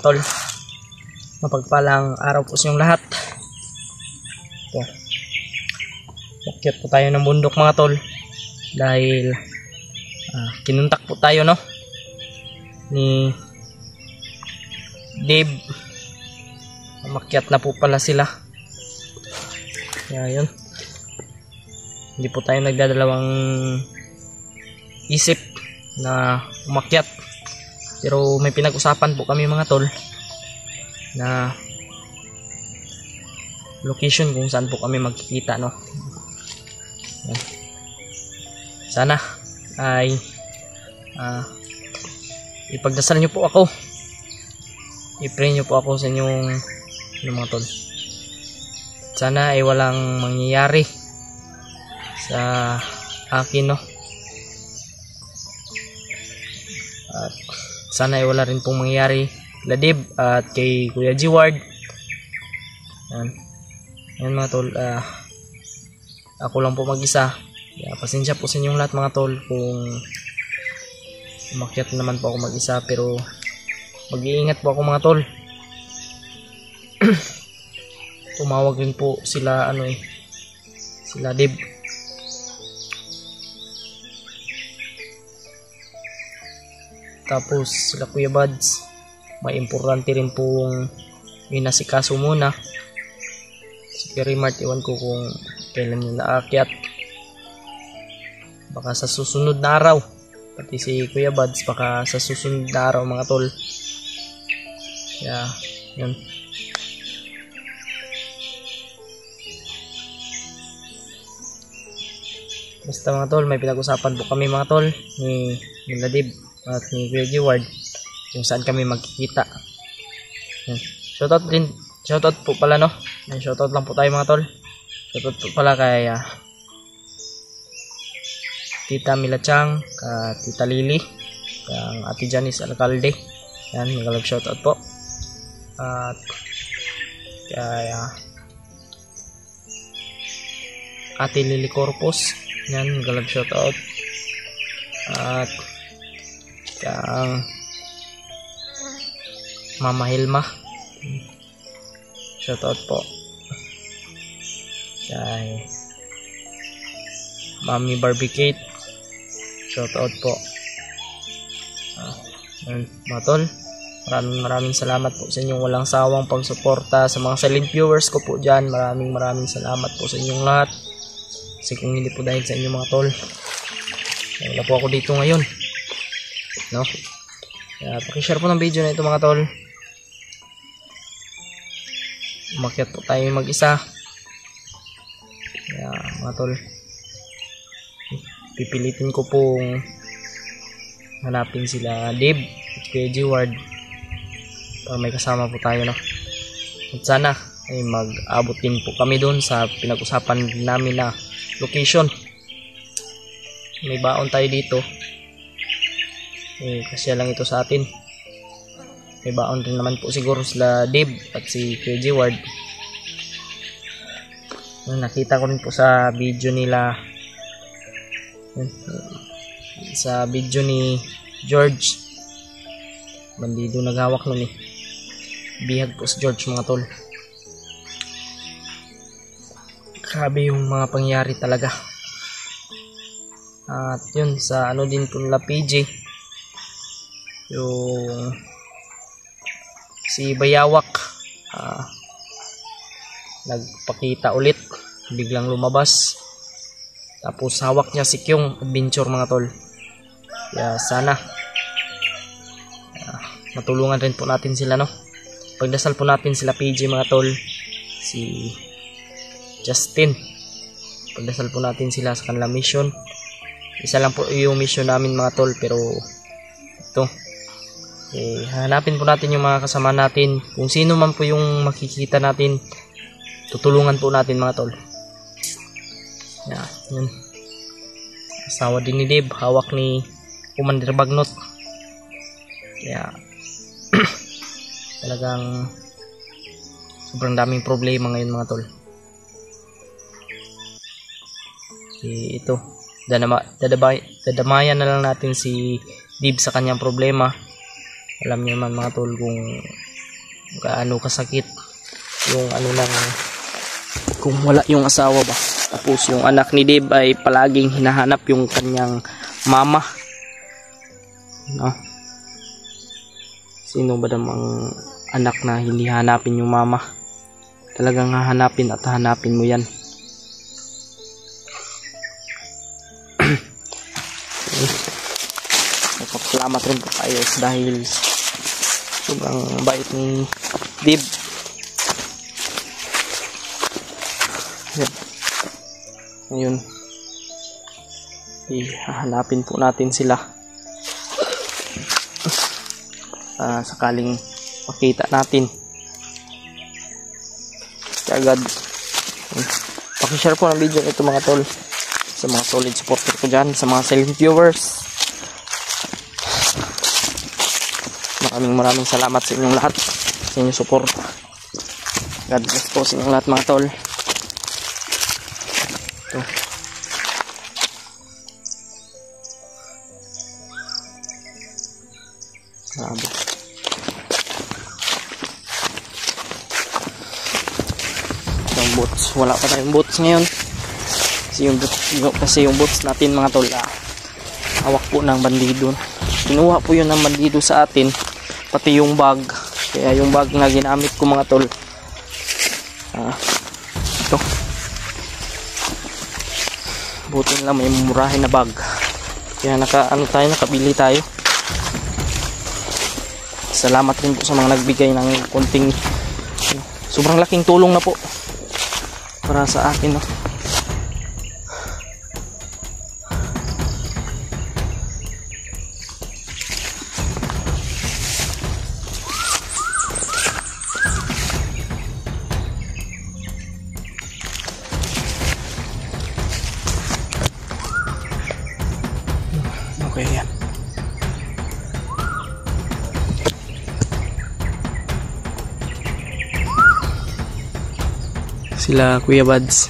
mga tol. Mapagpalang araw po sa inyong lahat. Ito. Akyat po tayo ng bundok mga tol. Dahil kinuntak po tayo no ni Dave. Umakyat na po pala sila. Kaya yun. Hindi po tayo nagdadalawang isip na umakyat. Pero may pinag-usapan po kami mga tol na location kung saan po kami magkikita no. Sana ay ipagdasal nyo po ako, i-pray nyo po ako sa inyong mga tol. Sana ay walang mangyayari sa akin no, at sana ay wala rin pong mangyayari kay Dave at kay Kuya G-Ward. Yan mga tol, ako lang po mag-isa. Pasensya po sa inyong lahat mga tol kung umakyat naman po ako mag-isa, pero mag-iingat po ako mga tol. Tumawag rin po sila sila Dave. Tapos sila Kuya Buds. May importante rin pong inasikaso muna. Si Perry Mart, iwan ko kung kailan yung naakyat. Baka sa susunod na araw. Pati si Kuya Buds baka sa susunod na araw mga tol. Kaya yun. Basta mga tol, may pinag-usapan po kami mga tol ni Dave at ni Kuya G-Ward kung saan kami magkikita. Shoutout po pala no. Shoutout lang po tayo mga tol. Shoutout po pala kay Tita Mila Chang, Tita Lily, kang Ate Janice Alcalde. Yan, magalag shoutout po. At kay Ate Lily Corpus. Yan, magalag shoutout. At kang Mama Hilma, shoutout po. Kay Mami Barbicate, shoutout po. Mga tol, maraming salamat po sa inyong walang sawang pagsuporta. Sa mga silent viewers ko po dyan, maraming salamat po sa inyong lahat. Kasi kung hindi po dahil sa inyo mga tol, wala po ako dito ngayon no. Kaya pakishare po ng video na ito mga tol. Umakyat po tayo mag-isa. Kaya mga tol, pipilitin ko pong hanapin sila Dave at Kuya G-Ward para may kasama po tayo no. At sana ay mag-abot din po kami doon sa pinag-usapan namin na location. May baon tayo dito kasi lang ito sa atin. May baon rin naman po siguro sila Dave at si Kuya G-Ward. Nakita ko rin po sa video nila, sa video ni George Bandido, naghawak nun bihag po si George mga tol. Grabe yung mga pangyari talaga. At yun, sa din po nila PJ, yung si Bayawak nagpakita ulit, biglang lumabas, tapos hawak niya si Kyung Adventure mga tol. Kaya sana matulungan rin po natin sila no. Pagdasal po natin sila PJ mga tol, si Justin, pagdasal po natin sila sa kanilang mission. Isa lang po yung mission namin mga tol, pero ito hanapin po natin yung mga kasama natin. Kung sino man po yung makikita natin, tutulungan po natin mga tol. Yan. Asawa din ni Dave, hawak ni Commander Bagnot. Kaya talagang sobrang daming problema ngayon mga tol. Ito, dadamayan na lang natin si Dave sa kanyang problema. Alam niyo naman mga tol kung gaano kasakit yung ano ng kung wala yung asawa ba. Tapos yung anak ni Dave ay palaging hinahanap yung kanyang mama, no? Sino ba namang anak na hindi hanapin yung mama? Talagang hahanapin at hahanapin mo yan. Nagpapasalamat rin po tayo dahil sobrang bait ni Dave. Ngayon, hahanapin po natin sila. Sakaling makita natin agad. Pakishare po ng video ito mga tol sa mga solid supporter ko dyan, sa mga silent viewers. Maraming salamat sa inyong lahat, sa inyong support. God bless po sa inyong lahat mga tol. Ito. Grabe. Yung boots, wala pa tayong boots ngayon kasi yung boots natin mga tol, hawak po ng bandido. Kinuha po yun ng bandido sa atin, pati yung bag. Kaya yung bag na ginamit ko mga tol, ito, buti lang may murahin na bag, kaya nakabili tayo. Salamat rin po sa mga nagbigay ng konting, sobrang laking tulong na po para sa akin, no? Okay, yan. Sila Kuya Buds,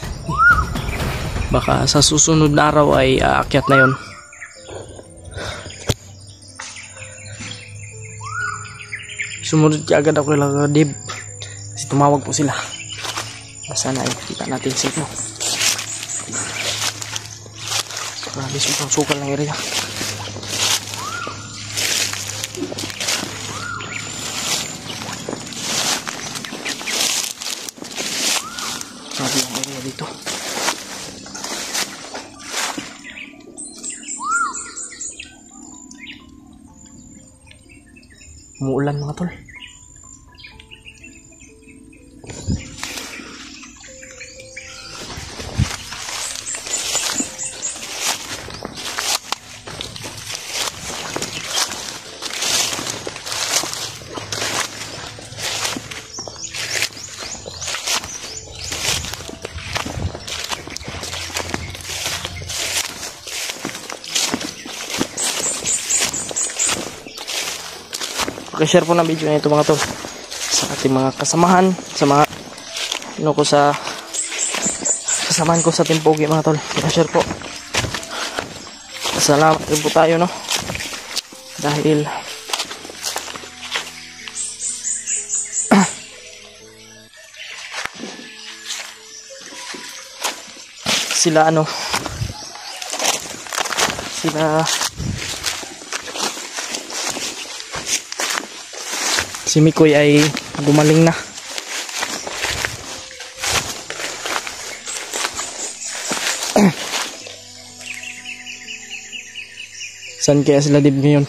baka sa susunod na araw ay aakyat na yon. Sumunod ka agad ako lang Dib kasi tumawag po sila. Sana ay kita natin sila. Grabe, sobrang sukal ng area. Grabe ang area dito. Umuulan mga tol. Share po ng video na ito mga tol sa ating mga kasamahan, sa mga kasamahan ko sa Team Pogi mga tol. Share po. Salamat rin po tayo, no, dahil sila si Mikoy ay gumaling na. Saan kaya sila Dib ngayon?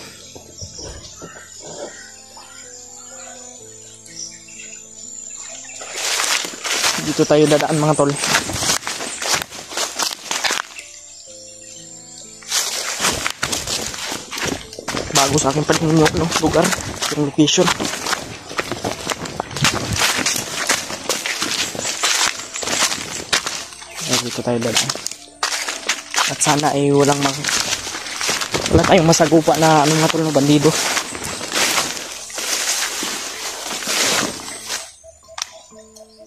Dito tayo dadaan mga tol. Bago sa akin paling yung lugar, yung location. Dito tayo dadaan. At sana ay wala tayong masagupa na mga tol na bandido.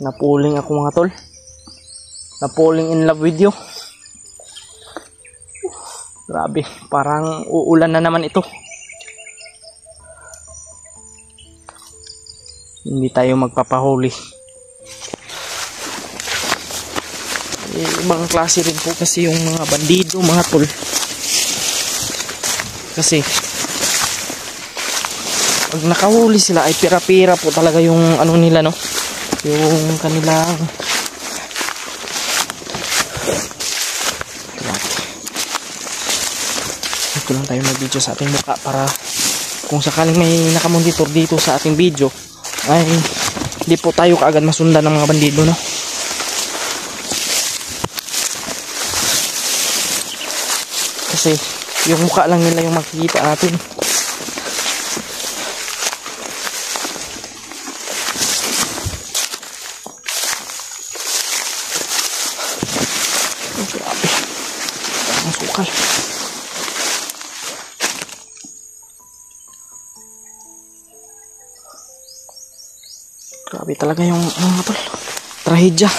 Napuling ako mga tol. Napuling in love with you. Grabe, parang uulan na naman ito. hindi tayo magpapahuli. Ibang klase rin po kasi yung mga bandido, mga tol. Kasi pag nakahuli sila ay pira-pira po talaga yung ano nila, no, yung kanilang ito lang tayo mag-video sa ating mukha para kung sakaling may nakamonitor dito sa ating video ay hindi po tayo kaagad masundan ng mga bandido, no. Kasi yung mukha lang nila yung makikita natin. Oh, grabe. Ang sukal. Grabe talaga yung mga tol. Trahedya.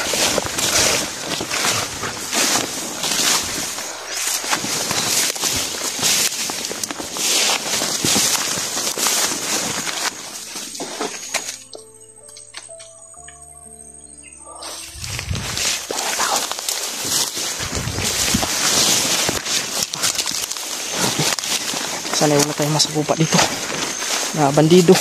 Sana wala tayong masagupa dito na bandido.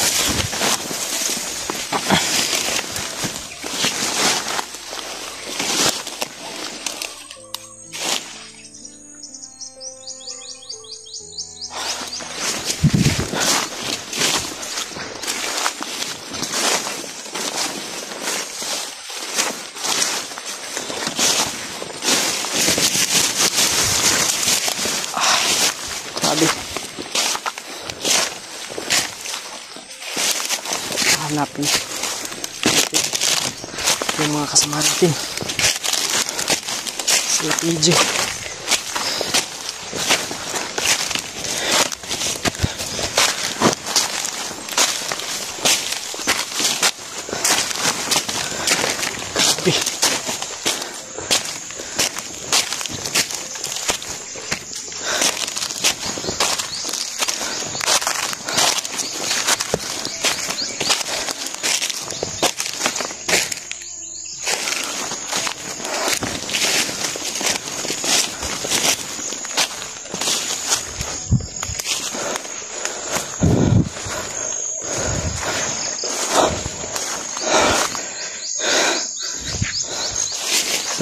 Grabe. Hanapin yung mga kasama natin sila PJ.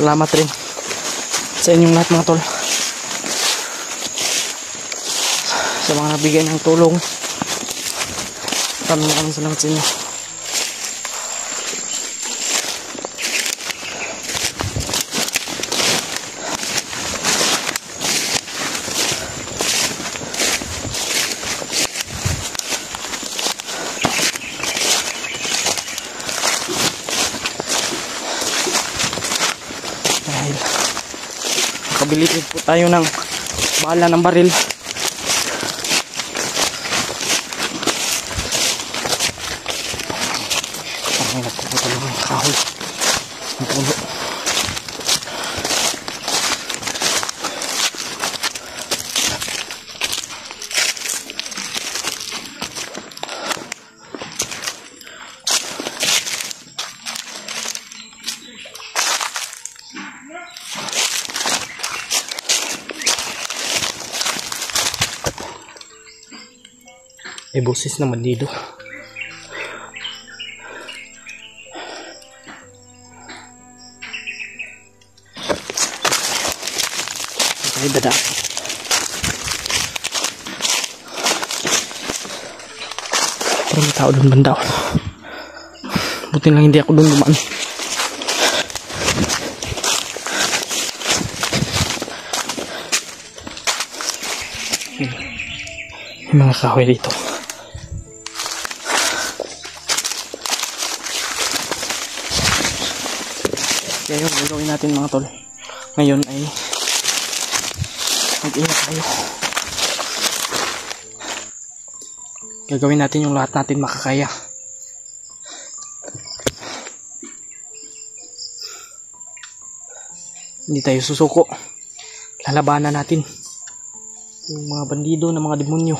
Salamat rin sa inyong lahat mga tol, sa mga nabigay ng tulong. Maraming salamat sa inyo. Dahil nakabili po tayo ng bala ng baril. Parang nagpupunta lang ng kahoy ng puno. May boses naman dito. Ay, dada. Pero may tao doon banda. Buti lang hindi ako doon dumaan. May mga kahoy dito. Kaya yung gagawin natin mga tol ngayon ay mag-ingat tayo. Gagawin natin yung lahat natin makakaya. Hindi tayo susuko. Lalabanan natin yung mga bandido na mga demonyo.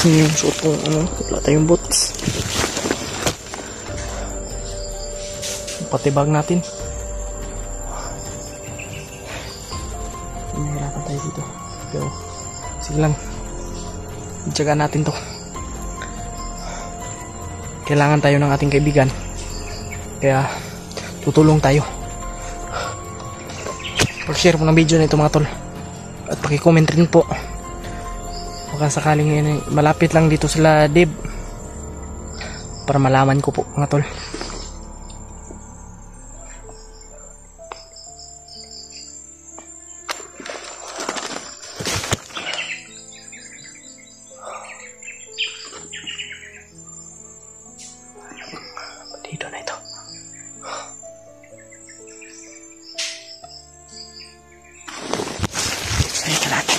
Yung suot kong wala tayong boots. Patibag natin. Mahirapan tayo dito. Pero sige lang, itsagaan natin to. Kailangan tayo ng ating kaibigan, kaya tutulong tayo. Pag-share po ng video na ito mga tol, at paki-comment rin po. Baka sakaling malapit lang dito sila Dib, para malaman ko po mga tol. Dito na ito. Saya ka natin.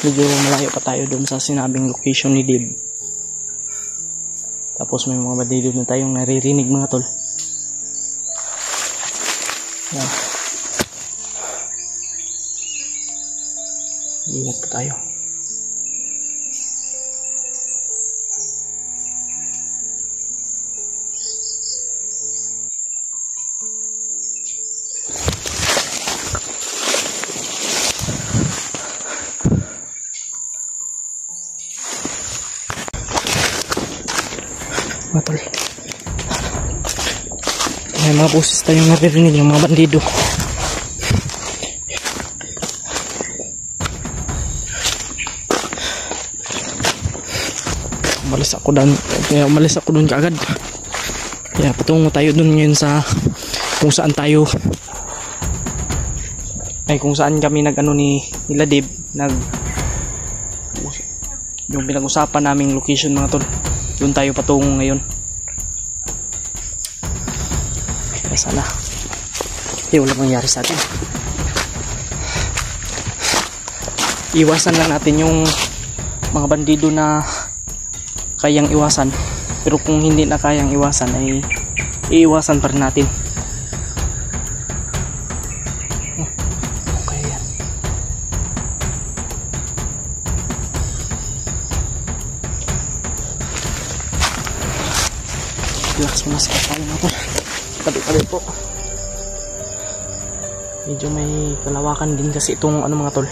Medyo malayo pa tayo dun sa sinabing location ni Dib. Tapos may mga bandido na tayong naririnig mga tol. Yan. Ingat pa tayo. Mga tol, may mga boses tayong naririnig ng mga bandido. Umalis ako doon kaagad. Kaya patungo tayo doon ngayon sa kung saan kami nila Dib, yung pinag-usapan naming location mga tol. Doon tayo patungo ngayon. Kaya sana walang mangyari sa atin. Iwasan lang natin yung mga bandido na kayang iwasan. Pero kung hindi na kayang iwasan, ay iiwasan pa rin natin. Okay yan. Relax muna sa kapal natin. Tabi-tabi po. Medyo may kalawakan din kasi itong mga tol.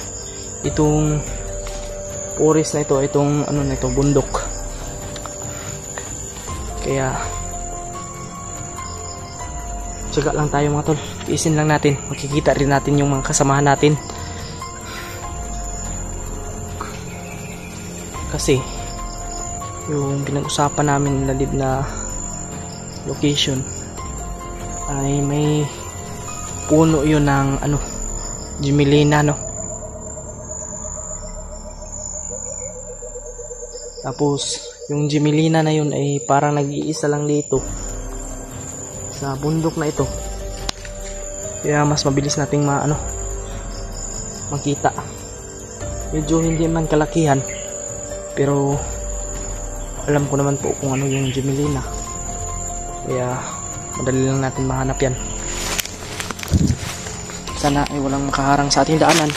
Itong forest na ito, itong bundok. Kaya tsaga lang tayo mga tol. Tiisin lang natin. Makikita rin natin yung mga kasamahan natin. Kasi yung pinag-usapan namin na Dib na location ay may puno yun ng Jimelina, no? Tapos yung Jimelina na yun ay parang nag-iisa lang dito sa bundok na ito. Kaya mas mabilis nating makita. Medyo hindi man kalakihan, pero alam ko naman po kung ano yung Jimelina. Kaya madali lang natin mahanap yan. Sana ay walang makaharang sa ating daanan.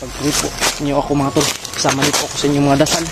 Pag-trip po niyo ako mga tol, kasama niyo po ako sa inyong mga dasal.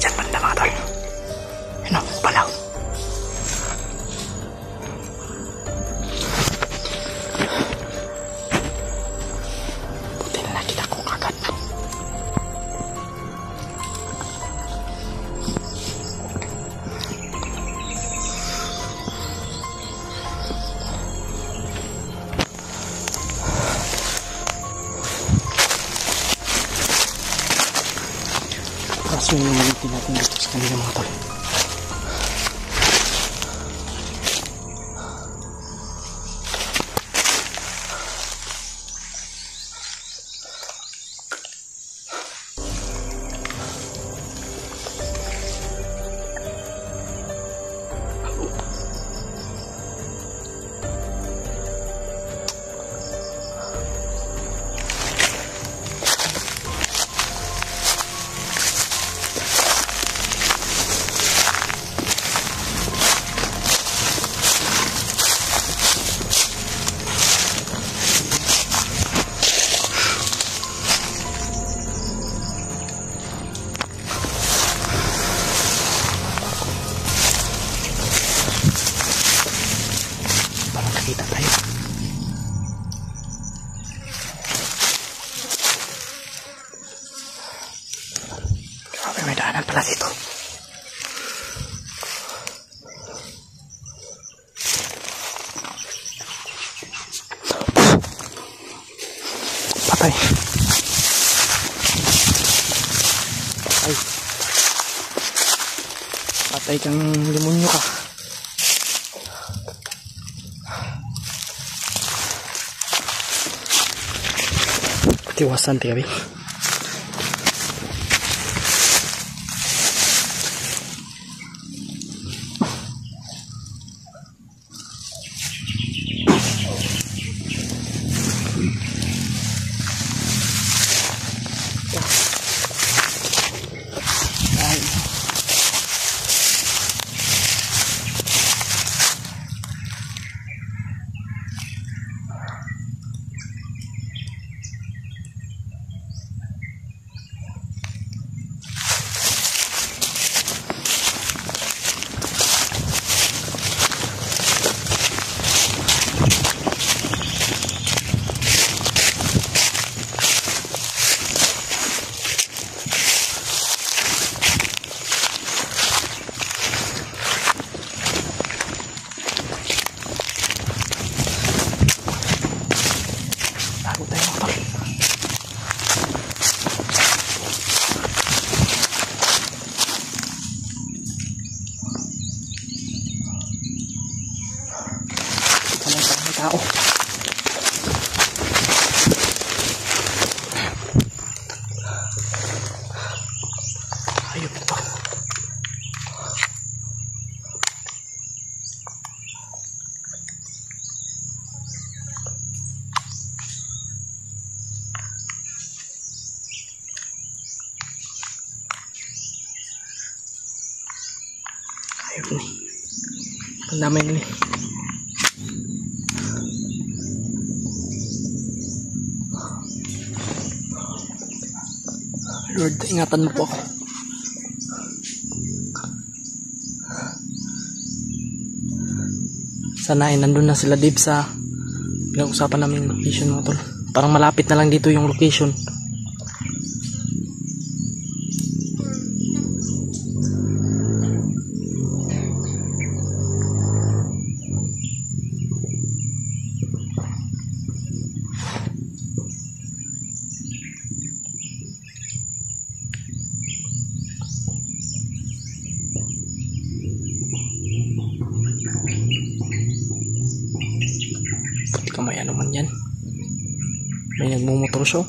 dyan banda mga tol. Ano, palaw. Buti na nakita ko agad. Kaso yung malitin natin dito sa kanila mga tol. Kita tayo. Grabe, may daanan pala dito. Patay. Patay. Patay kang demonyo ka. Bastante gabi. Tao. Ayun ito. Ayun nih. Ang dami nih. Lord, ingatan mo po ako. Sana ay nandun na sila deep sa pinag-usapan namin location mga tol. Parang malapit na lang dito yung location. May ano man yan, may nagmumotor siya.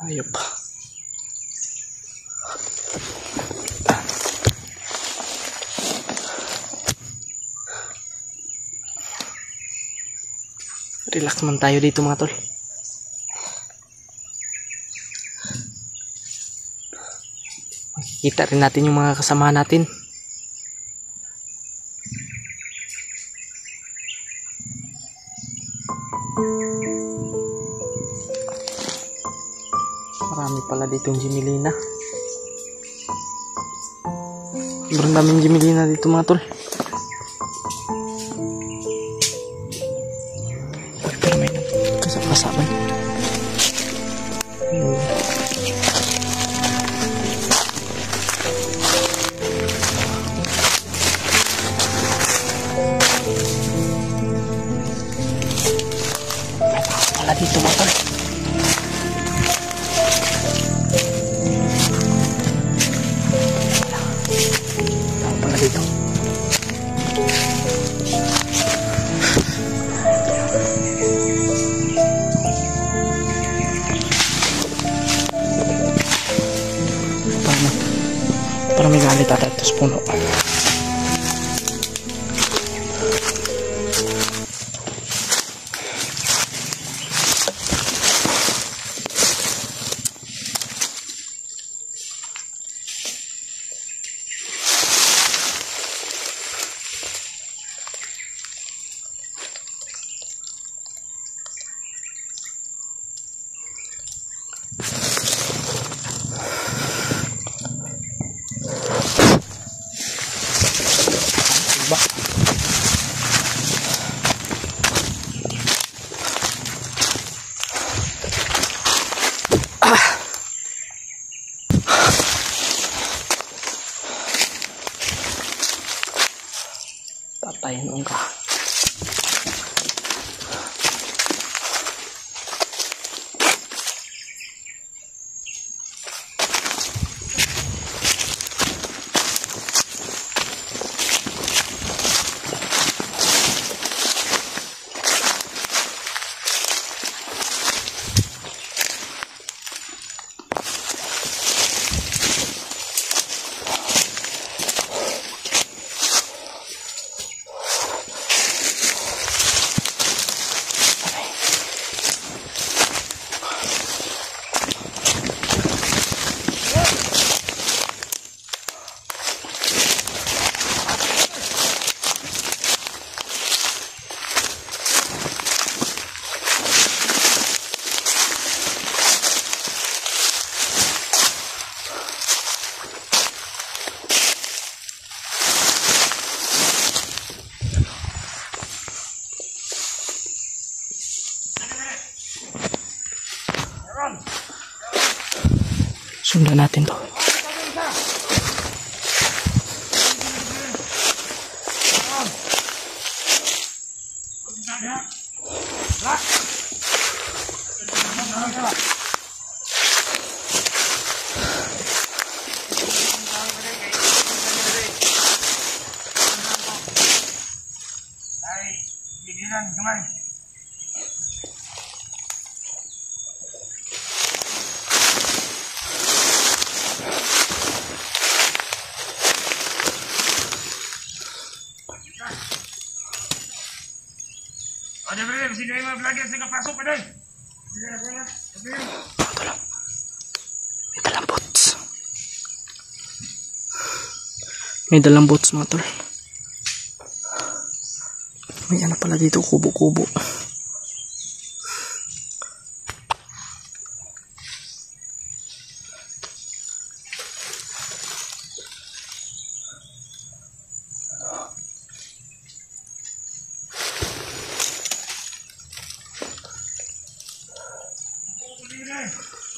Ayop. Relax man tayo dito mga tol. Makikita rin natin yung mga kasama natin. pala dito yung Gemilina. Sobrang daming Gemilina dito mga tol. Pero may kasap-kasapan. Wala dito mga tol. Wala dito. Parang may galit ata ito sa puno. Patay noon ka. Sundan natin to. Ada berapa sini lima pelagi saya pasok pada. May dalang bots. May dalang bots mga tol. May ano pala dito, kubo-kubo.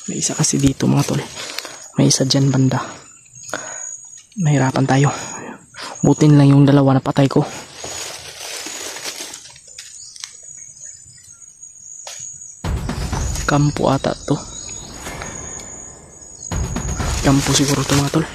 May isa kasi dito mga tol. May isa dyan banda. Mahirapan tayo. Butin lang yung dalawa na patay ko. Kampo ata to. Kampo siguro to mga tol.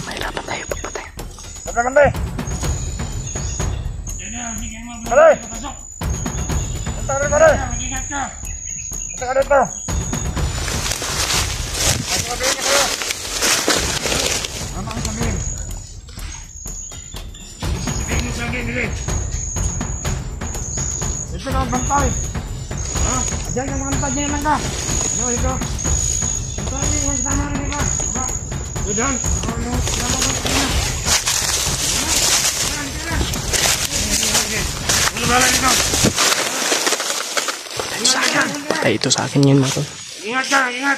Mahirapan tayo pagpatay. Mande. Mare. Entar mare. Entar ada tu. Masuk ke sini kau. Mama kami. Sini lagi ni. Gusto ka magbantay. Ha? Diyan ka magbantay niya naman ka. Ano ito? Ito ay yung sama rin ka. Ba? Doon. Ano? Ano ba lang ito? Sa akin. Patay ito sa akin yun, mga tol. Ingat ka, ingat.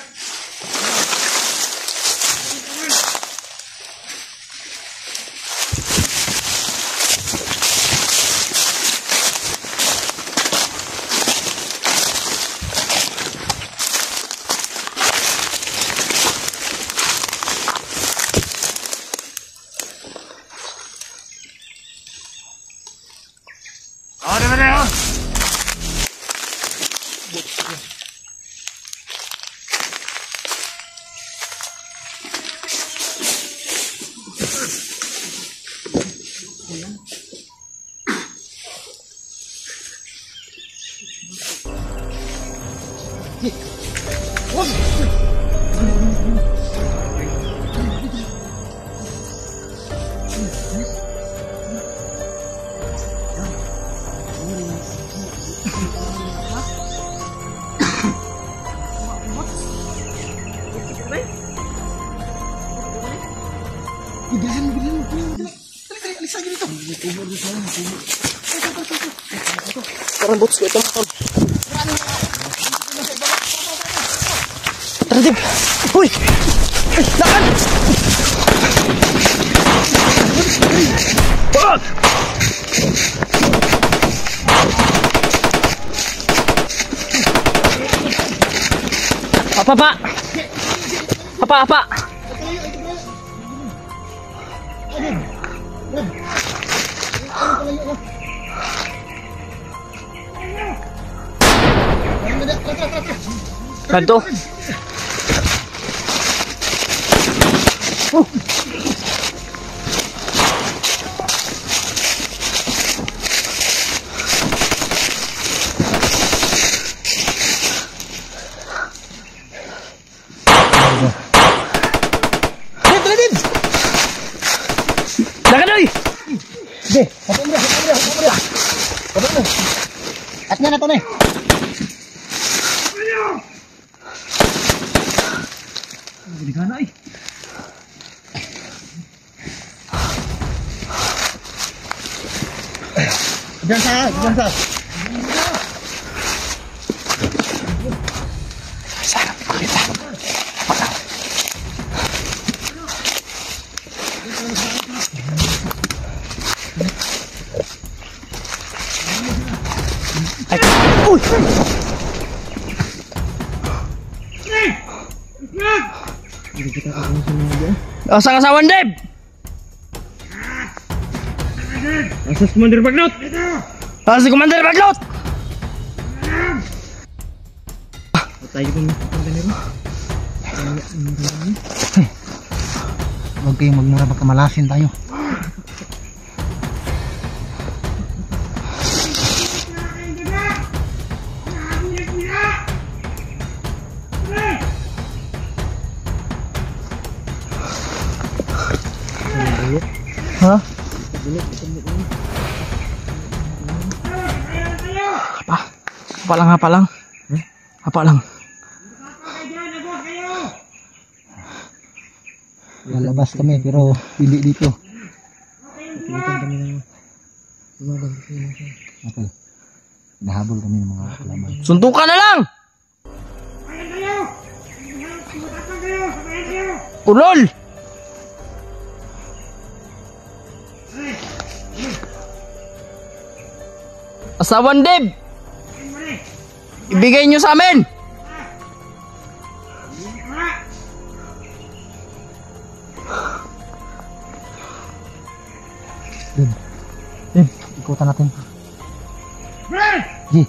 Oh, di ba na yun? Parang bots ko ito, mga tol. Tara, Dib. Uy! Ay, lakan! Wag! Apa? Apa? Kanto. At nga na to na eh. Hindi ka na eh. Diyan sa. Sarap kita. Uy! Asa kasawan, Deb? Asa si Commander Baglot? Asa si Commander Baglot? Tayo kung huwag kayong magmura, baka malasin tayo. Ha? Hapa lang. Hapa lang. Lalabas kami pero hindi dito. Okay. Nahabol kami ng mga kalaban. Suntukan na lang! Ulol! Asawan, Deb! Ibigay nyo sa amin! Deb, ikutan natin. Gi.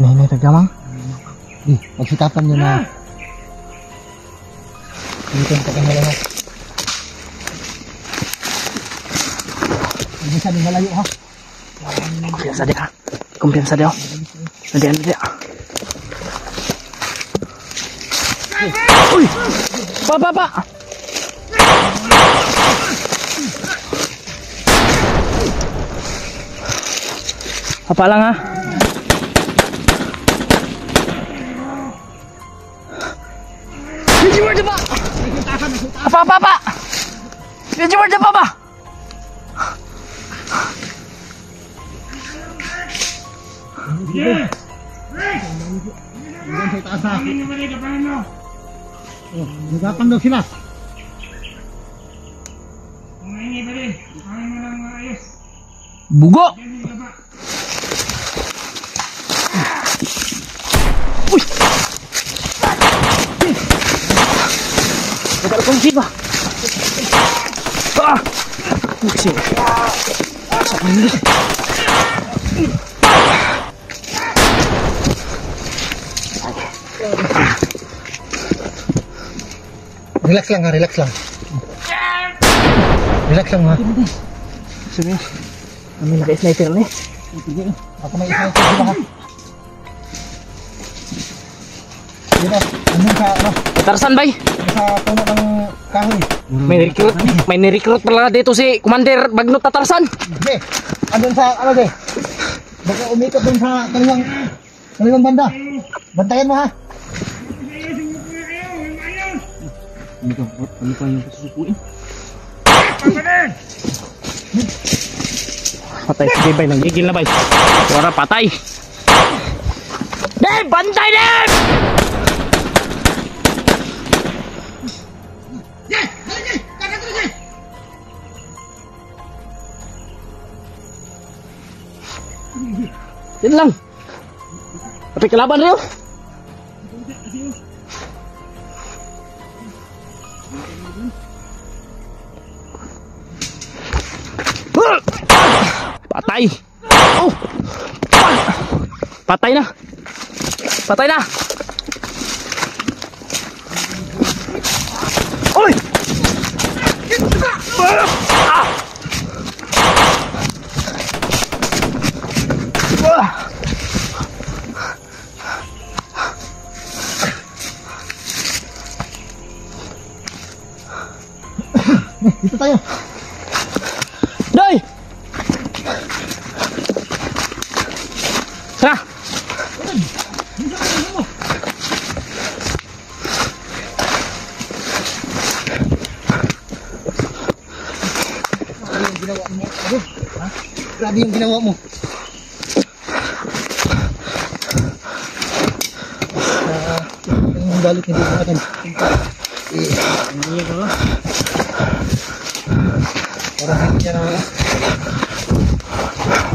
May tagdamang. Gi, magsitapan nyo na. Ikutan ka kanya lahat. Hindi sa malayo ha. Kumpiyansa dia. Kumpiyansa dia. Nanti. Uy! Pa! Apa lang ha. Dijimur pa. Apa? Dijimur pa ba? Nagapang daw sila. Bugo. Uy. Ada kunci ba? Ah. Kunci. Relax lang ha, relax lang. Relax lang ha. Sige. Kami naka-sniper ni. Ako may isang sila ha. Dito, andun sa ano, Tarzan bay. sa puno ng kahoy. May ni-recruit pala dito si Commander Bagnot na Tarzan. Sige, andun sa ano de. Baka umikot dun sa kaliwang banda. Bantayan mo ha. Ano pa yung susukuin? Patay si bay, nanggigil na bay. Suara patay. Dave, bantay Dave! Yan lang. Patay kalaban rin. Patay. Oh. Patay na. Patay na. Oy. Ah. Dito tayo. Dai. Tara. Grabe yung ginawa mo. Yung galit hindi natin. Parang hindi niya na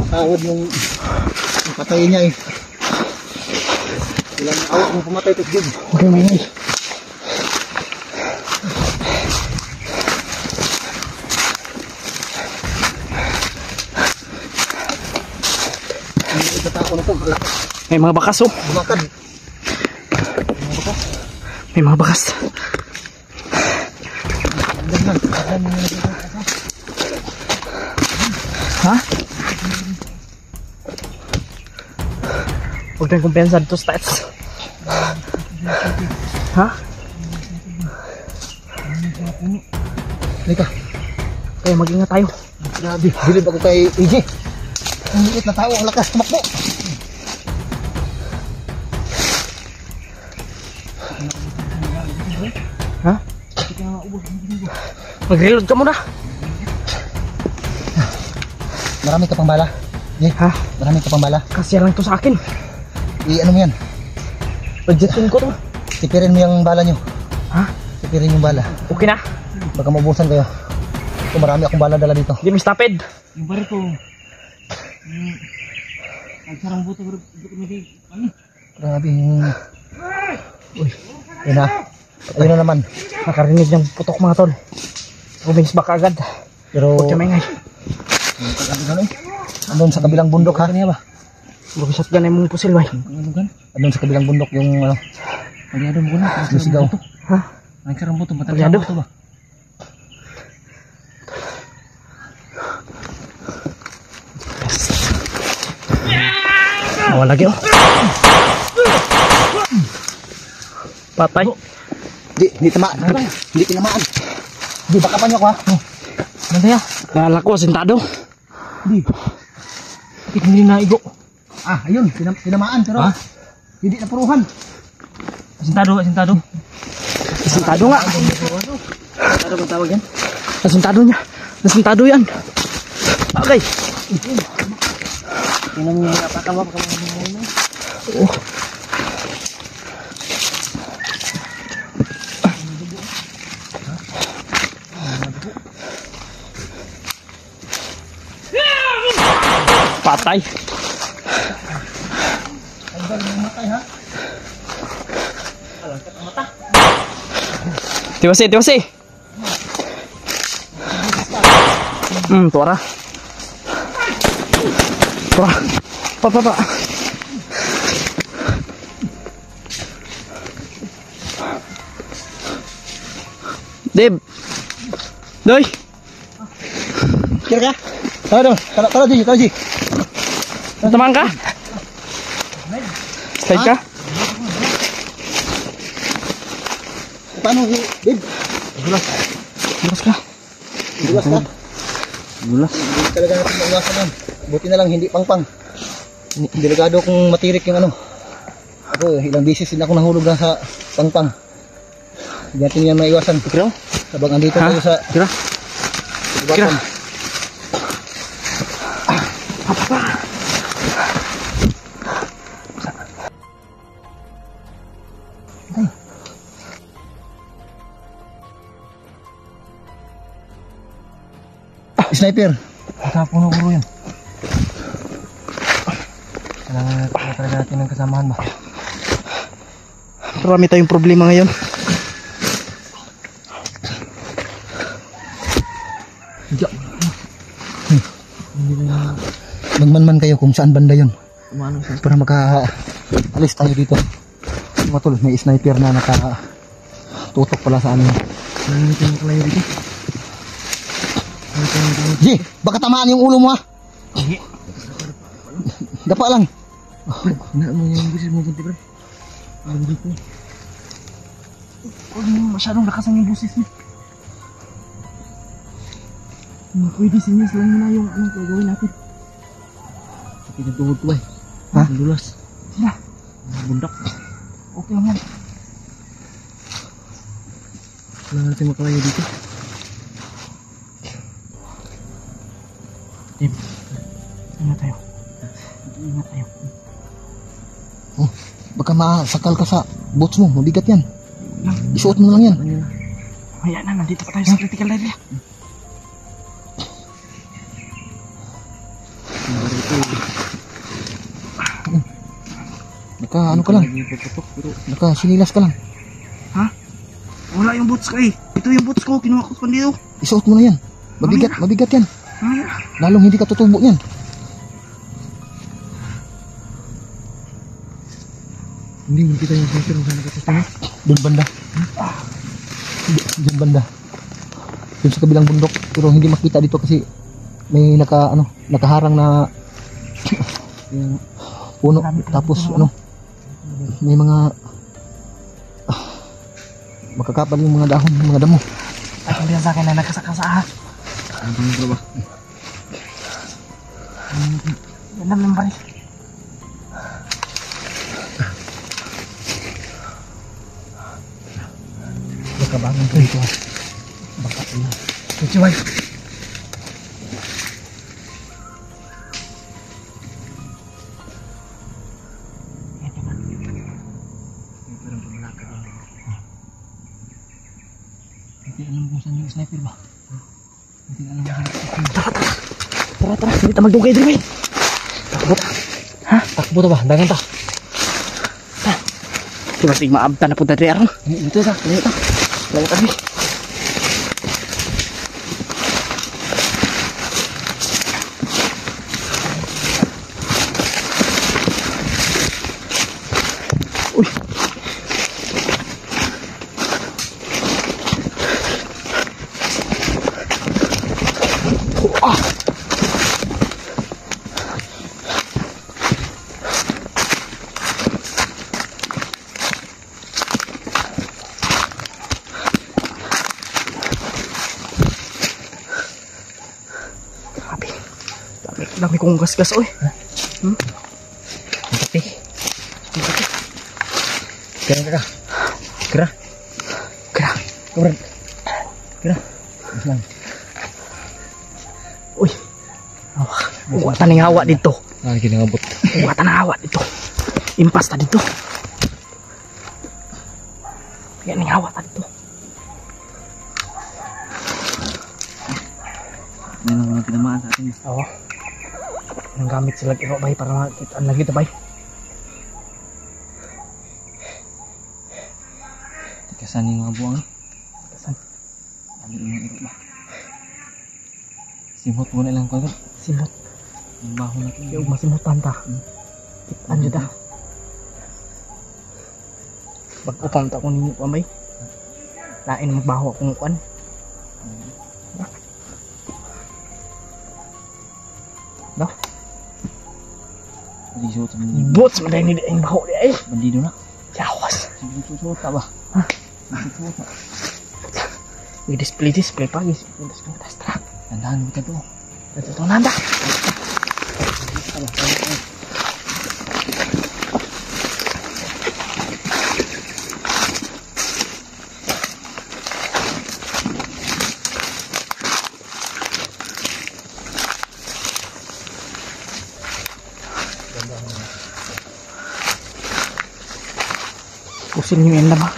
tawad yung patayin niya eh. Ilang awak mo pumatay ito sigid. Okay, may. Sa tao na ito, May mga bakas oh. bumakad. May mga bakas. Ha? Huwag tayong kumpensa dito stats. Ha? Halika. Kaya mag-ingat tayo. Grabe, bilib ako kay EJ. Ang liit na tao, ang lakas tumakbo. Ha? Mag-reload ka muna. Marami ka pang bala. Ha? Marami ka pang bala. Kasi lang to sa akin. I-ano mo yan. Budgetin ko to. Tipirin mo yung bala nyo. Ha? Tipirin yung bala. Okay na. Baka maubusan kayo. Kung marami akong bala dala dito. Hindi mo stopid. Yung bari ko. Nagsarang buto pero kumili. Ano? Grabe yung... Uy, yun na. Ayun na naman. Nakarinig ng putok mga tol. Rubens baka agad. Pero... Huwag siya maingay. Andun sa kabilang bundok ha. Kanya ba? Rubens at ganay mong pusil bay. Ano gan? Andun sa kabilang bundok yung ano. Palyado mo na. Sigaw. Ha? Nagsarang buto. Palyado? Buto ba? Oh, lagi oh. Patay. Hindi tamaan. Hindi tinamaan. Hindi, baka pa nyo ako ha. Ano ya? Kala ko sentado. Hindi. Bakit hindi naigo? Ayun, tinamaan pero hindi napuruhan. Asintado. Asintado nga. Ano bang tawag yan? Asintado yan. Okay. Tingnan mo yung napatawa pa kami. Patay. Tiwasi. Tuara. Pa. Deb. Doy. Kira ka? Tara, Ji. Teman ka? Slide ka? Paano, Dib? Bulas ka. Bulas. Hindi talaga natin maiwasan yan. Buti na lang hindi pangpang. Delikado kung matirik yung ano. Ako, ilang beses din ako nahulog na sa pangpang. Hindi natin yan maiwasan. Kira? Sabang andito tayo sa... Kira? Sniper. Sa puno-puro yan. Kailangan talaga natin ng kasamahan ba? Marami tayong problema ngayon. Magmanman kayo kung saan banda yun. Para maka-alis tayo dito. Mga tol, may sniper na nakatutok pala sa amin. Ji, baka tamaan yung ulo mo ha. Dapa lang. Masyadong lakasan yung busis niya. Pwede sinyas lang muna yung anong gagawin natin. Pinatuhod ko ba? Ha? Dulas. Sila. Bundak. Okay lang yan. Kailangan natin makalayo dito. Tim, ingat tayo. Oh, baka masakal ka sa boots mo. Mabigat yan. Isuot mo lang yan. Ayan na, nandito pa tayo sa critical area. Ano ka lang? Sinilas ka lang. Ha? Wala yung boots ko eh. Ito yung boots ko, kinuha ko dito. Isuot mo na yan. Mabigat yan. Lalong hindi ka tutubo yan. Hindi kita yung sniper kung saan nakatestong. Doon banda. Diyan banda. Doon sa kabilang bundok. Pero hindi makita dito kasi may nakaharang na puno. Tapos may mga makakapal yung mga dahon, yung mga damo. At hindi sa akin na nagkasakasa ha. Ano ba? Yan naman ba rin? Baka bangon ko dito ha. Baka ina. Kuchiway. Hindi alam kung saan yung sniper ba? Hindi alam kung saan yung sniper. Tara, hindi ta magdugay din, Takbo. Ha? Takbo ta ba? Dagan ta. Ha? Diba sig maabta na po dati aron? Ito ta. Layo ta. Uy. Dami kong gasgas oy. Kira. Kira. Kira. Kurang. Kira. Lang. Uy. Uwa ta ning hawa dito. Ah, ginabot. Uwa ta na hawa dito. Impas ta dito. Yan ning hawa ta dito. Yan ang mga tinamaan sa atin. Oo. Nang gamit sila iro bay para makita na kita bay. Tikasan yung mga buwang. Kasan? Ano yung iro ba? Simot mo na lang ko. Simot. Ang baho natin. Yung masimutan ta. Kitaan dyan ta. Pag-upam ta kung ninyo pa bay. Lain magbaho akong kuan. No? Bandido sa bandido. Bots maday ni ang baho di ay. Bandido na. Yawas. Sige, ta ba? Ha? Sige, ta. I-display pa. I-display ta. Tara. Tandaan mo ka to. Ito nanda. Pusin nyo yan na ba?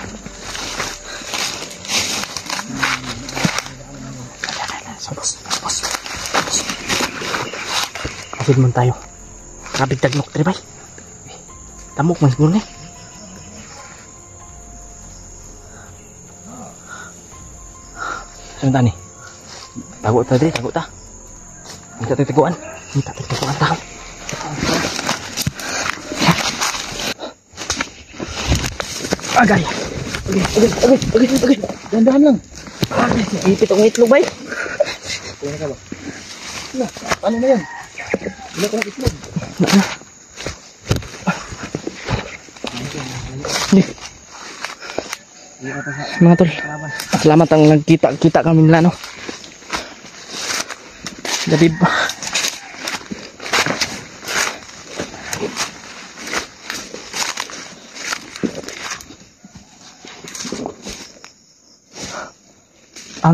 Sabos. Asid man tayo. Kapit taglok tribay. Tamok man siguro eh. Saan tani? Tago ta diri, tago ta. Minta titiguan. Ta. Agay. Okay. Dandahan lang. Ipit ang itlog bay. Kuya ka ba? Na, ano na yan? Wala ka ng itlog. Mga tol, salamat ang nagkita kami nila no. Jadi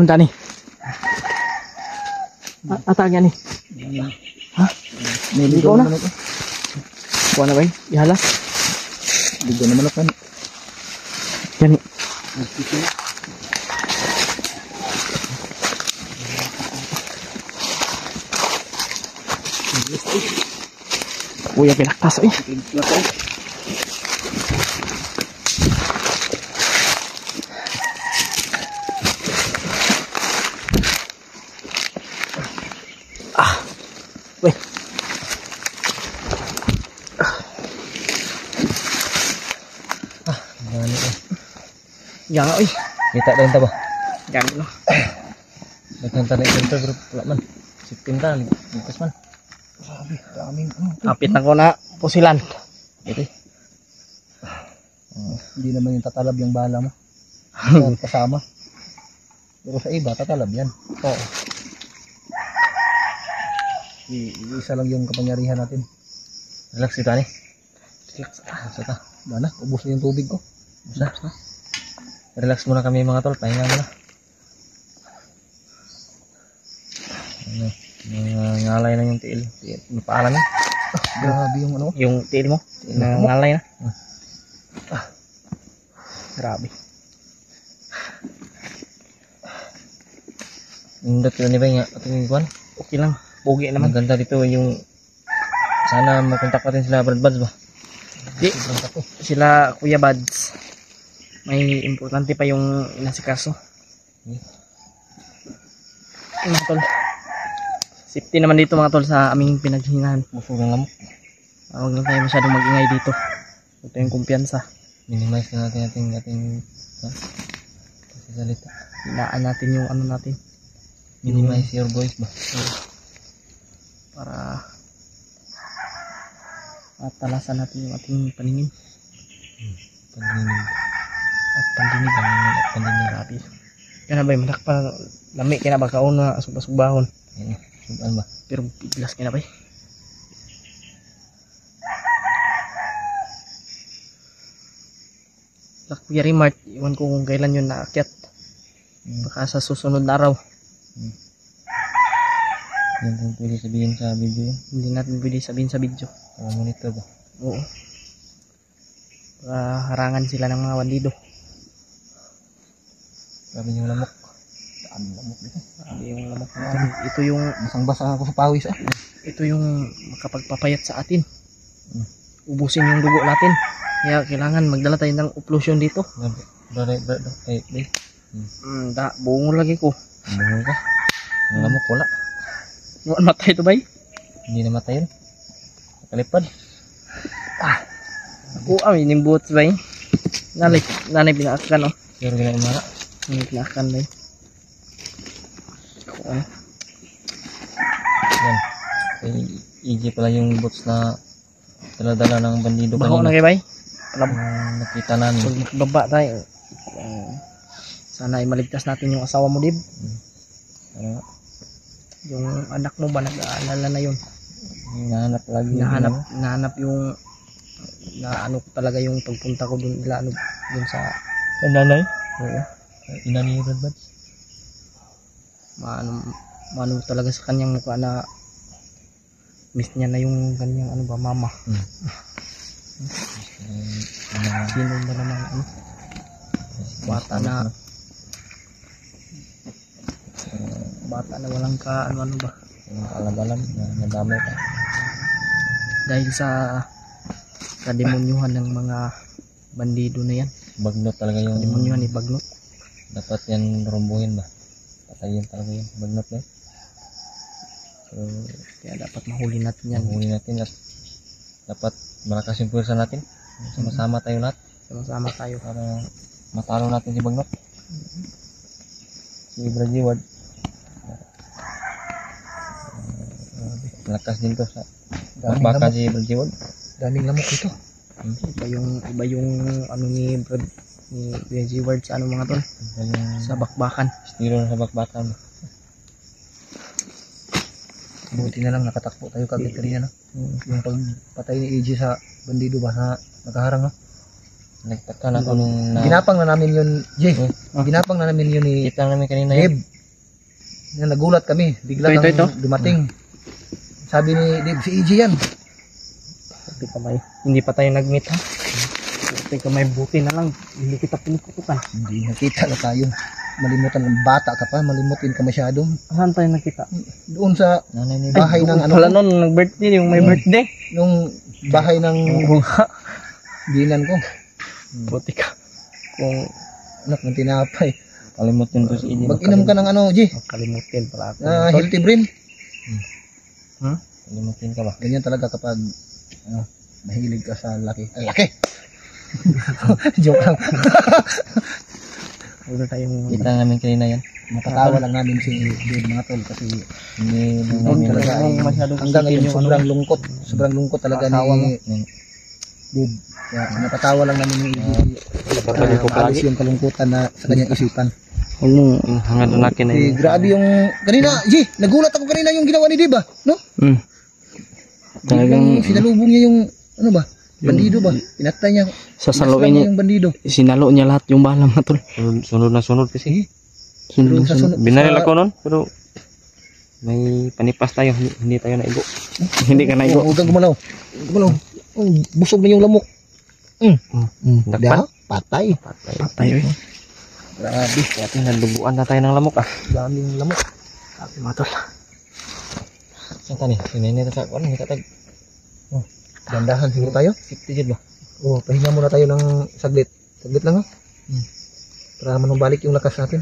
tani. Atag yan eh. Ha? Ligaw na? Kuha na ba yun? Ihala? Ligaw na manok kan. Yan. Kuya pinaktas eh. Weh. Gani eh. Ya oi. Kita din ta ba? Gani no. Nagkanta na ito pero wala man. Sipin ta, ligtas man. Grabe, daming Apit na ko na pusilan. Ito. Hindi naman yung tatalab yung bala mo. Kasama. Pero sa iba, tatalab yan. Oo. Isa lang yung kapangyarihan natin. Relax kita ni. Relax. Sata. Mana? Ubus na yung tubig ko. Ubus na. Relax muna kami mga tol. Pahinga muna. Ngalay na yung tiil. Napaalam na. Grabe yung ano. Yung tiil mo. Ngalay na. Grabe. Indot yun ba yung ating ikuan? Okay lang. Pogi naman. Maganda dito yung sana makontak natin sila Brad Buds ba? Di. Sila Kuya Buds. May importante pa yung inasikaso. Mga tol. Safety naman dito mga tol sa aming pinaghinahan. Busog ng lamok. Huwag lang tayo masyadong mag-ingay dito. Huwag tayong kumpiyansa. Minimize na natin ating salita. Hinaan natin yung ano natin. Minimize your voice ba? Para matalasan natin yung ating paningin. Pandinig. At pandinig. At pandinig. Grabe. Kaya na ba yung manak pa lami kaya na ba kaon na sugbahon. Yan. Suban ba? Pero biglas kaya na ba Kuya Rimart, iwan ko kung kailan yun naakyat. Baka sa susunod na araw. Yan kung pwede sabihin sa video yun. Hindi natin pwede sabihin sa video. Monitor ba? Oo. Baka harangan sila ng mga bandido. Grabe yung lamok. Daan lamok dito. Grabe yung lamok natin. Ito yung, Basang-basa ako sa pawis ah. ito yung makapagpapayat sa atin. Ubusin yung dugo natin. Kaya kailangan magdala tayo ng occlusion dito. Buong lagi ko. Bungo ka. Ang lamok wala. Nuan matay ito ba? Hindi na matay yun. Nakalipad. Ako inimbot ba? Nanay pinaakan oh. Pero ginain mo na. Nanay pinaakan ba? Ako ano? Yan. Kay EJ pala yung bots na dala-dala ng bandido Bako na kanina. kayo ba? Yung nakita namin. Pag makababa tayo. Sana ay maligtas natin yung asawa mo, Dib. Ano? Yung anak mo ba nag-aalala na yun? Hinahanap lagi. Hinahanap yung na ano ko talaga yung pagpunta ko dun ila ano dun sa Nanay? oo. Inanirad ba? Maano talaga sa kanyang mukha na miss niya na yung kanyang ano ba mama. Sino ba naman ano? Bata na walang ka ano ba? Alam-alam na nadamay ka. Dahil sa kademonyuhan ng mga bandido na yan. Bagnot talaga yung Kademonyuhan ni Bagnot. dapat yan rumbuhin ba? Patayin talaga yung bagnot na. So, Kaya dapat mahuli natin yan. huli natin at dapat malakas yung pwersa natin. Sama-sama tayo lahat Sama-sama tayo. para matalo natin si bagnot. Si Bradley Ward. Malakas din to sa baka si Bradley Ward. Daming lamok ito. Iba yung ano ni Reggie Ward sa ano mga tol, Yung sa bakbakan. estilo sa bakbakan. Buti na lang nakatakbo tayo kagad kanina, no? Yung pagpatay ni AJ sa bandido ba na nakaharang, no? Nagtaka na ako nung ginapang na namin yun, Jay. Ginapang na namin yun ni kita namin kanina yun. Dave. Nagulat kami, bigla Ito. dumating. Sabi ni Dave, si AJ yan. Buti kamay. Hindi pa tayo nag-meet ha. Buti kamay, buti na lang. Hindi kita pinukutukan. Hindi nakita na tayo. Malimutan ng bata ka pa, malimutin ka masyado. Saan tayo nakita? Doon sa bahay ng ano. Pala nun, nag-birthday yung may birthday. Nung bahay ng ginan ko. Buti ka. Kung Anak ng tinapay. kalimutin to si Idi. Mag-inom ka ng ano, G. Kalimutin pala ako. Healthy brain. Kalimutin ka ba? Ganyan talaga kapag mahilig ka sa laki. Ay, laki! Joke lang. Huwag na tayong... Kita namin kanina yan. Matatawa lang namin si Dave mga tol kasi hindi namin talaga hanggang ngayon sobrang lungkot. Sobrang lungkot talaga ni Dave. Kaya napatawa lang namin yung alis yung kalungkutan na sa kanyang isipan. Hangad na nakin na yun. Grabe yung kanina, G, nagulat ako kanina yung ginawa ni Dave ba? No? Talagang sinalubong niya yung ano ba? Bandido ba? Pinatay niya. Sasaluin niya yung bandido. Sinalo niya lahat yung bala mga tol. Sunod na sunod kasi. Sunod. Binaril ako nun, pero may panipas tayo, hindi tayo naigo. Hindi ka naigo. Huwag kang gumalaw. Gumalaw. Oh, busog na yung lamok. Dakpan? Patay. Patay eh. Grabe. Kaya naduguan na tayo ng lamok ah. Daming lamok. Sabi mga tol. Saan tayo? Sinay na sa kwan. Oh, gandahan siguro tayo. 50 jud ba? Oh, pahinga muna tayo ng saglit. Saglit lang ha. Para manumbalik yung lakas natin.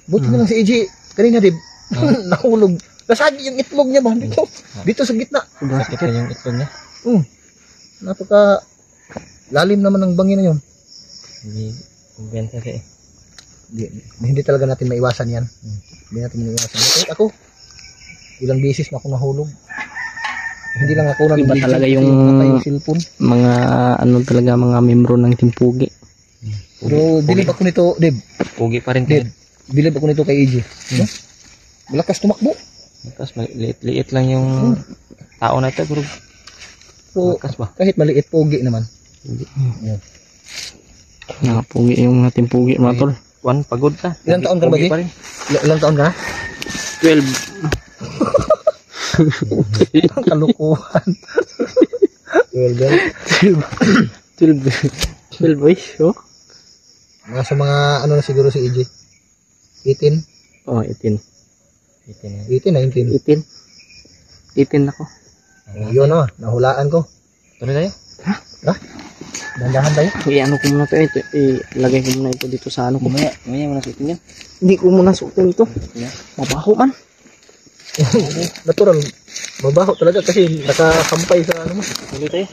Buti na lang si AJ. Kanina Dib. Nahulog. Nasagi yung itlog niya ba? Dito sa gitna. Sakit na yung itlog niya. Napaka lalim naman ng bangin na yun. Hindi kumpiyansa siya eh. Hindi talaga natin maiwasan yan. Hindi natin maiwasan. Kahit ako, ilang beses na ako nahulog. Hindi lang ako nang Iba talaga yung cellphone. Mga ano talaga mga membro ng Timpugi. Pero bilib ako nito, Deb. Pugi pa rin Deb, tayo. bilib ako nito kay AJ. Malakas tumakbo. Tapos liit lang yung tao na ito, pero So, malakas ba? kahit maliit, pogi naman. Hindi. Yan. Nakapugi yung ating pugi mga tol. Juan, pagod ka. Ilang taon ka ba, Pugi Di? pa rin. Ilang taon ka? 12. Kalukuhan. 12 boys, oh. Mga sa mga ano na siguro si EJ. 18? Oh, 18. 18, 19. 18. 18 ako. Yun o, nahulaan ko. Tuloy tayo. Ha? Dandahan tayo. I-ano ko muna to, ito, ilagay ko muna ito dito sa ano ko. Mamaya mo na suotin yan. Hindi ko muna suotin ito. Mabaho man. Natural. Mabaho talaga kasi nakakampay sa ano mo. Tuloy tayo.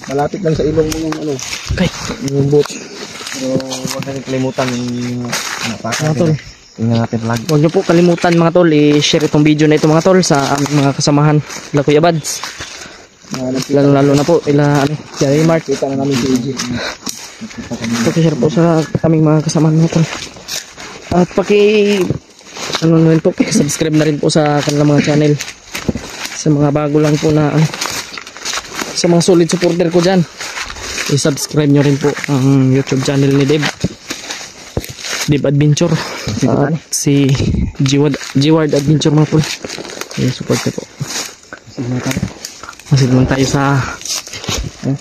Malapit lang sa ilong mo yung ano. Okay. Yung boat. Pero huwag natin kalimutan yung Mga tol. tingnan natin lagi. Huwag niyo po kalimutan mga tol, i-share itong video na ito mga tol sa aming mga kasamahan. Ila Kuya Bads. Lalo na po, ila Jerry Mark. Kita na namin si EJ. Paki-share po sa aming mga kasamahan mga tol. At ano na rin po, subscribe na rin po sa kanilang mga channel. Sa mga bago lang po na sa mga solid supporter ko dyan, i-subscribe nyo rin po ang YouTube channel ni Dave Adventure at si G-Ward Adventure mga tol. I-support ko po. Masid man tayo sa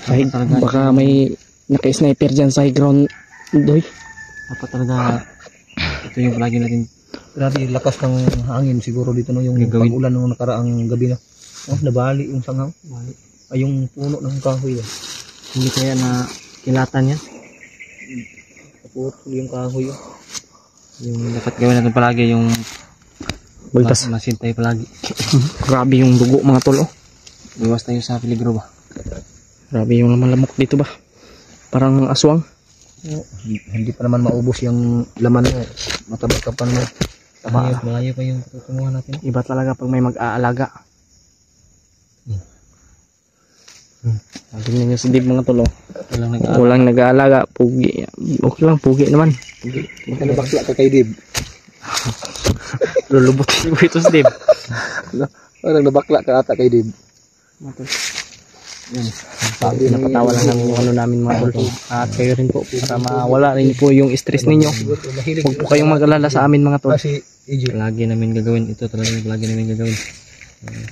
kahit baka may naka-sniper dyan sa high ground doy. Dapat talaga ito yung palagi natin. Grabe yung lakas ng hangin siguro dito no, yung Gagawin. pag-ulan nung nakaraang gabi na. Oh, nabali yung sanghaw. Ay yung puno ng kahoy. Hindi kaya na kilatan yan. Kaputol yung kahoy. Yung dapat gawin natin palagi yung Bagtas. masintay palagi. Grabe yung dugo mga tol oh. Iwas tayo sa peligro ba? Grabe yung laman-lamok dito ba. Parang aswang. Hindi pa naman maubos yung laman mo. Mataba ka pa naman. Malayo pa yung tutunguhan natin. Iba talaga pag may mag-aalaga. Tingnan nyo si Dave mga tol oh. Walang nag-aalaga. Pugi. Okay lang, pugi naman. Bakla ka kay Dib. Lulubutin ko ito si Dave. Parang nabakla ka ata kay Dib. Sabi, napatawa lang namin yung ano namin mga tol. At kayo rin po para mawala rin po yung stress ninyo. Huwag po kayong mag-alala sa amin mga tol. Kasi EJ. Palagi namin gagawin. Ito talaga yung palagi namin gagawin.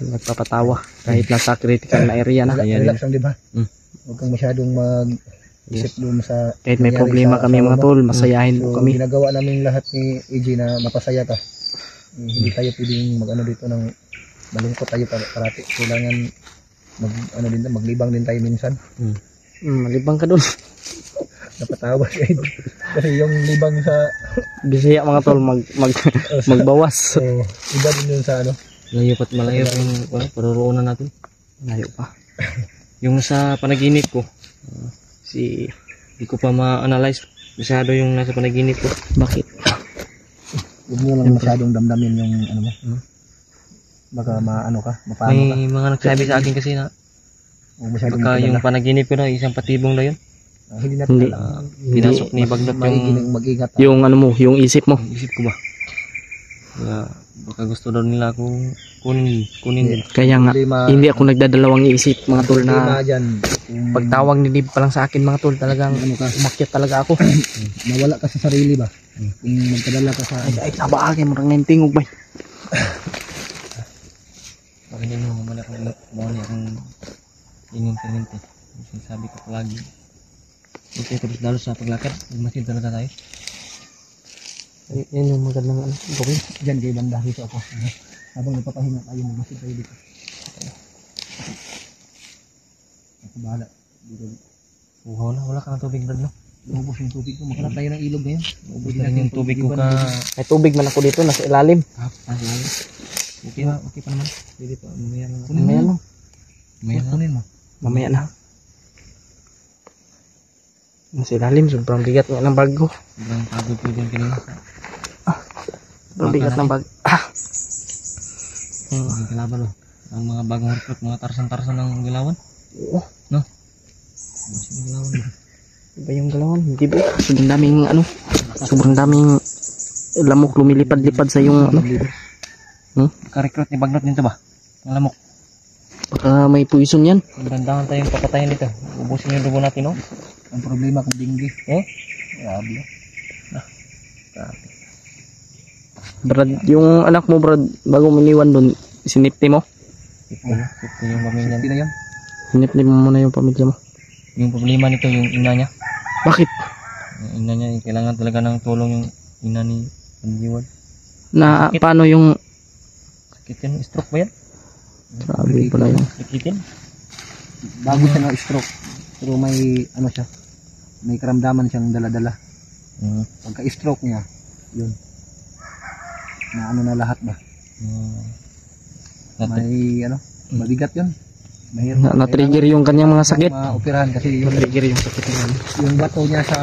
Nagpapatawa kahit nasa critical na area na. Relax lang diba? Mm. Huwag kang masyadong mag-isip doon sa Kahit may nangyari problema sa kami asawa mga mo. tol, masayahin po So, kami. ginagawa namin lahat ni EJ na mapasaya ka. Hindi tayo pwedeng mag-ano dito ng malungkot tayo parati. Kailangan maglibang din tayo minsan. Malibang ka dun. Napatawa kayo. Kasi yung libang sa Bisaya mga tol, magbawas. so, iba din yun sa ano. Malayo pa yung paruroonan natin. Layo pa. Yung sa panaginip ko, hindi ko pa ma-analyze masyado yung nasa panaginip ko. Bakit? Huwag mo lang masyadong damdamin yung ano mo. Baka maano ka, mapano ka. May mga nagsabi sa akin kasi na Huwag masyadong baka yung magdala. panaginip ko na isang patibong na yun. Hindi natin Hindi. alam. Pinasok ni Bagnot yung mag-ingat. Yung ano mo, yung isip mo. isip ko ba. Kaya baka gusto daw nila akong kunin din. Kaya nga, Problema- hindi ako nagdadalawang isip mga tol Problema na dyan. pagtawag ni Dave pa lang sa akin mga tol, talagang umakyat talaga ako. Nawala ka sa sarili ba? Kung magkadala ka sa Ay, tabaagay mo lang nantingog ba? Bakit hindi mo muna akong ingon permente. Sabi ko palagi. Okay, tapos lalo sa paglakad, masin talaga tayo. Yan yung magandang ano, gawin. dyan kay banda dito ako. Habang nagpapahinga tayo, magmasid tayo dito. Ako bahala. Dito. Uhaw na, wala ka ng tubig dad no? Ubus yung tubig ko. Makalat tayo ng ilog ngayon. Ubus na rin yung tubig ko ka. May tubig man ako dito, nasa ilalim. Okay pa naman. Pwede pa, mamaya na. Mamaya na. Kunin mo. Mamaya na. Nasa ilalim, sobrang bigat nga ng bag ko. Sobrang pagod po dyan kanina. Sobrang bigat ng bag. Ang kalaban o. Ang mga bagong recruit, mga tarsan-tarsan ng Gilawan. Oo. No? Ang Gilawan. Iba yung galawan, hindi ba? Sobrang daming ano, sobrang daming lamok lumilipad-lipad sa yung ano. Ka-recruit ni Bagnot nito ba? Ang lamok. Baka may poison yan. Magdandahan tayong papatayin dito. Ubusin yung dugo natin, no? Ang problema kung dinggi. Oh? Grabe. Brad, yung anak mo Brad, bago miniwan doon, sinipti mo? Ito yung pamilya. Safety na yan. Sinipti mo muna yung pamilya mo. Yung problema nito, yung ina niya. Bakit? Yung ina niya, kailangan talaga ng tulong yung ina ni Panjiwan. Na paano yung... Sakitin, stroke ba yan? Grabe pala yun. Sakitin? Bago siya na-stroke. Pero may ano siya. May karamdaman siyang dala-dala. Pagka-stroke niya, yun. Na ano na lahat ba? May ano, mabigat yun. Mahirap. Na-trigger yung kanyang mga sakit. Ma-operahan kasi yung, Na-trigger yung sakit niya. yung bato niya sa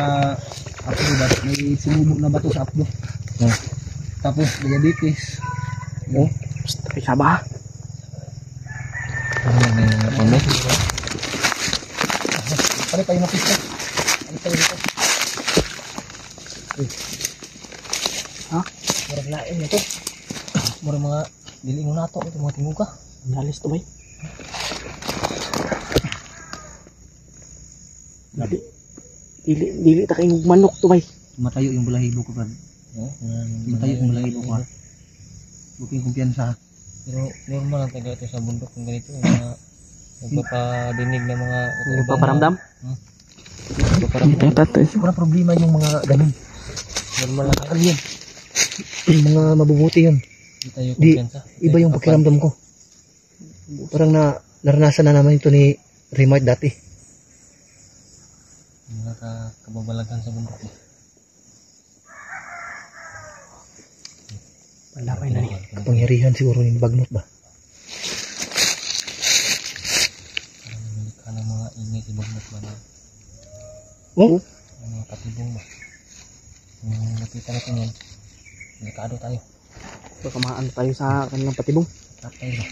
apdo ba? May sumubok na bato sa apdo. Tapos diabetes. Oh, Isa ba? pare tayo na pista. Ano tayo dito? Ha? Murag lain ito. Murag mga dili mo nato ito mga timuga. Nalis to bay. Dili ta kayong manok to bay. Matayo yung balahibo ko pa. Matayo yung balahibo ko. Buking kumpiyansa. Pero normal lang talaga ito sa bundok kung ganito. Yung mga nagpapadinig ng mga... Nagpaparamdam? Wala problema yung mga ganun. Normal lang. Ano yan? Yung mga mabubuti yun. Hindi tayo Di, kumpiyansa. iba yung pakiramdam ko. Parang naranasan na naman ito ni Remart dati. Mga kababalaghan sa bundok. Wala pa yun. Kapangyarihan siguro yung bagnot ba? Ka ng mga ingay sa bagnot ba na Oh? mga katibong ba. Kung nakita natin yan, delikado tayo. Baka maano tayo sa kanilang patibong. Tatay ba?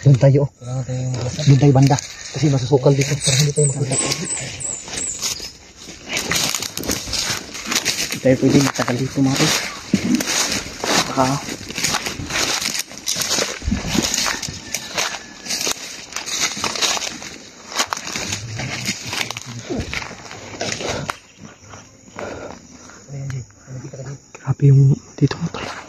Doon tayo. Kailangan tayo yung malasap. Doon tayo banda. Kasi masusukal dito. Para hindi tayo makita. Hindi tayo pwede magtagal dito mga to. Baka grabe yung dito mo tol.